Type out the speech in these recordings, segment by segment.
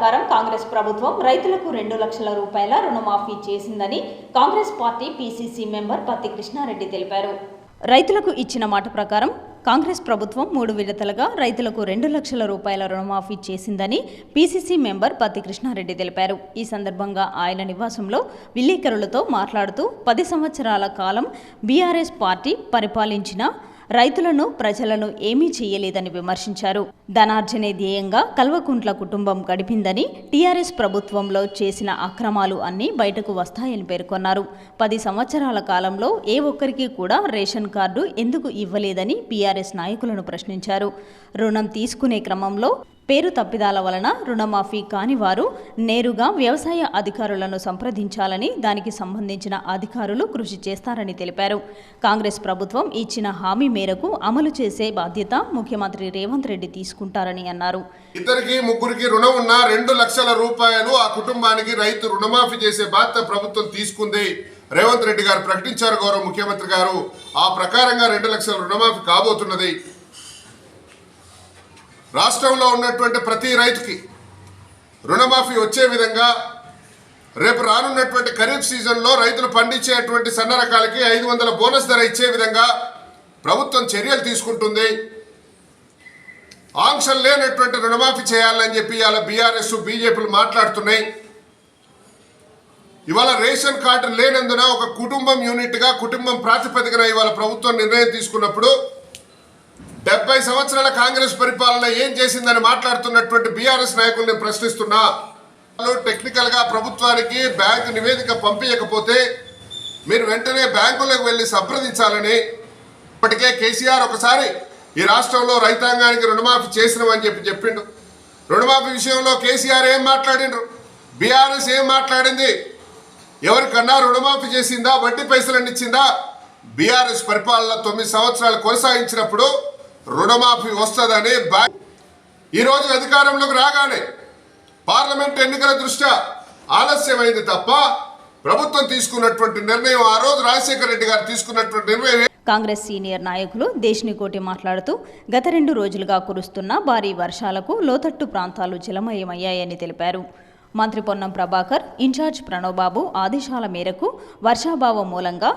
ప్రకారం కాంగ్రెస్ ప్రభుత్వం రైతులకు 2 లక్షల రూపాయల రుణమాఫీ చేసిందని కాంగ్రెస్ పార్టీ పీసీసీ మెంబర్ పత్తి కృష్ణారెడ్డి తెలిపారు. రైతులకు ఇచ్చిన మాట ప్రకారం కాంగ్రెస్ ప్రభుత్వం 3 విడతలుగా రైతులకు 2 లక్షల రూపాయల రుణమాఫీ చేసిందని పీసీసీ మెంబర్ పత్తి కృష్ణారెడ్డి తెలిపారు. ఈ సందర్భంగా ఆయన నివాసంలో విలేకరులతో మాట్లాడుతూ 10 సంవత్సరాల కాలం బీఆర్ఎస్ పార్టీ పరిపాలించిన రైతులను ప్రజలను ఏమీ చేయలేదని విమర్శించారు. ధనార్జనే ధ్యేయంగా కల్వకుంట్ల కుటుంబం గడిపిందని, టీఆర్ఎస్ ప్రభుత్వంలో చేసిన అక్రమాలు అన్నీ బయటకు వస్తాయని పేర్కొన్నారు. 10 సంవత్సరాల కాలంలో ఏ ఒక్కరికి కూడా రేషన్ కార్డు ఎందుకు ఇవ్వలేదని బీఆర్ఎస్ నాయకులను ప్రశ్నించారు. రుణం తీసుకునే క్రమంలో పేరు తప్పిదాల వలన రుణమాఫీ కాని వారు నేరుగా వ్యవసాయ అధికారులను సంప్రదించాలని, దానికి సంబంధించిన అధికారులు కృషి చేస్తారని తెలిపారు. కాంగ్రెస్ ప్రభుత్వం ఇచ్చిన హామీ మేరకు అమలు చేసే బాధ్యత ముఖ్యమంత్రి రేవంత్ రెడ్డి తీసుకుంటారని అన్నారు. ఇద్దరికి ముగ్గురికి రుణం ఉన్న 2 లక్షల రూపాయలు ఆ కుటుంబానికి రైతు రుణమాఫీ చేసే బాధ్యత ప్రభుత్వం తీసుకుంది. రేవంత్ రెడ్డి గారు ప్రకటించారు. గౌరవ ముఖ్యమంత్రి గారు ఆ ప్రకారంగా 2 లక్షల రుణమాఫీ కాబోతున్నది. రాష్ట్రంలో ఉన్నటువంటి ప్రతి రైతుకి రుణమాఫీ వచ్చే విధంగా రేపు రానున్నటువంటి ఖరీఫ్ సీజన్లో రైతులు పండించేటువంటి సన్న రకాలకి 500 బోనస్ ధర ఇచ్చే విధంగా ప్రభుత్వం చర్యలు తీసుకుంటుంది. ఆంక్షలు లేనటువంటి రుణమాఫీ చేయాలని చెప్పి ఇవాళ బీఆర్ఎస్ బీజేపీలు మాట్లాడుతున్నాయి. ఇవాళ రేషన్ కార్డు లేనందున ఒక కుటుంబం యూనిట్గా కుటుంబం ప్రాతిపదికన ఇవాళ ప్రభుత్వం నిర్ణయం తీసుకున్నప్పుడు 70 సంవత్సరాల కాంగ్రెస్ పరిపాలన ఏం చేసిందని మాట్లాడుతున్నటువంటి బీఆర్ఎస్ నాయకుల్ని ప్రశ్నిస్తున్నా. టెక్నికల్గా ప్రభుత్వానికి బ్యాంకు నివేదిక పంపించకపోతే మీరు వెంటనే బ్యాంకులకు వెళ్ళి సంప్రదించాలని ఇప్పటికే కేసీఆర్ ఒకసారి ఈ రాష్ట్రంలో రైతాంగానికి రుణమాఫీ చేసినవని చెప్పిండు. రుణమాఫీ విషయంలో కేసీఆర్ ఏం మాట్లాడిండ్రు, బీఆర్ఎస్ ఏం మాట్లాడింది, ఎవరికన్నా రుణమాఫీ చేసిందా, వడ్డీ పైసలన్నీ ఇచ్చిందా? బీఆర్ఎస్ పరిపాలన 9 సంవత్సరాలు కొనసాగించినప్పుడు రుణమాఫీ వస్తుందని ఈరోజు అధికారంలోకి రాగానే పార్లమెంట్ ఎన్నికల దృష్ట్యా ఆలస్యమైంది తప్ప ప్రభుత్వం తీసుకున్నటువంటి నిర్ణయం, ఆ రోజు రాజశేఖర రెడ్డి గారు తీసుకున్నటువంటి నిర్ణయం. కాంగ్రెస్ సీనియర్ నాయకులు దేశ్నికోటి మాట్లాడుతూ గత 2 రోజులుగా కురుస్తున్న భారీ వర్షాలకు లోతట్టు ప్రాంతాలు జలమయమయ్యాయని తెలిపారు. మంత్రి పొన్నం ప్రభాకర్, ఇన్ఛార్జ్ ప్రణవ్బాబు ఆదేశాల మేరకు వర్షాభావం మూలంగా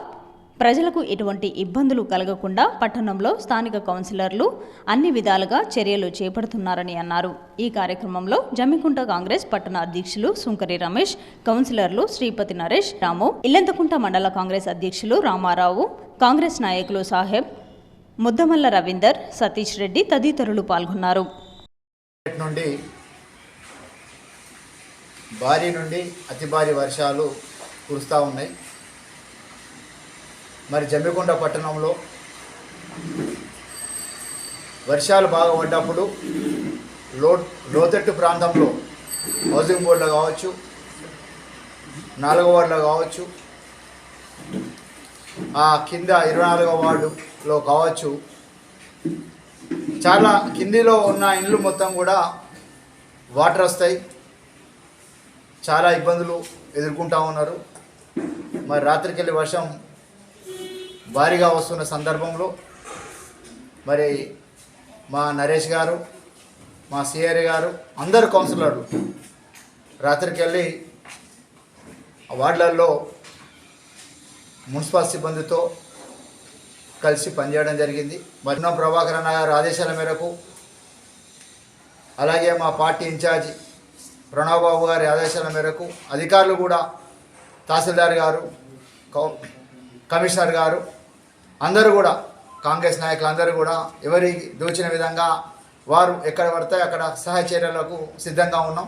ప్రజలకు ఎటువంటి ఇబ్బందులు కలగకుండా పట్టణంలో స్థానిక కౌన్సిలర్లు అన్ని విధాలుగా చర్యలు చేపడుతున్నారని అన్నారు. ఈ కార్యక్రమంలో జమ్మికుంట కాంగ్రెస్ పట్టణ అధ్యక్షులు సుంకరి రమేష్, కౌన్సిలర్లు శ్రీపతి నరేష్, రాము, ఇల్లంతకుంట మండల కాంగ్రెస్ అధ్యక్షులు రామారావు, కాంగ్రెస్ నాయకులు సాహెబ్, ముద్దమల్ల రవీందర్, సతీష్ రెడ్డి తదితరులు పాల్గొన్నారు. భారీ నుండి అతి భారీ వర్షాలు కురుస్తూ ఉన్నాయి. మరి జమ్మికుంట పట్టణంలో వర్షాలు బాగా పడ్డప్పుడు లోతట్టు ప్రాంతంలో హౌసింగ్ బోర్డులో కావచ్చు, 4వ వార్డులో కావచ్చు, ఆ కింద 24వ వార్డులో కావచ్చు, చాలా కిందిలో ఉన్న ఇండ్లు మొత్తం కూడా వాటర్ వస్తాయి. చాలా ఇబ్బందులు ఎదుర్కొంటూ ఉన్నారు. మరి రాత్రికెళ్ళి వర్షం భారీగా వస్తున్న సందర్భంలో మరి మా నరేష్ గారు, మా సిఆర్ గారు, అందరు కౌన్సిలర్లు రాత్రికెళ్ళి వార్డులలో మున్సిపల్ సిబ్బందితో కలిసి పనిచేయడం జరిగింది. మరి ప్రభాకర్ అన్న గారు ఆదేశాల మేరకు, అలాగే మా పార్టీ ఇన్ఛార్జి ప్రణవ్బాబు గారి ఆదేశాల మేరకు అధికారులు కూడా, తహసీల్దార్ గారు, కమిషనర్ గారు అందరూ కూడా, కాంగ్రెస్ నాయకులు అందరూ కూడా ఎవరికి దోచిన విధంగా వారు ఎక్కడ పడితే అక్కడ సహాయ చర్యలకు సిద్ధంగా ఉన్నాం.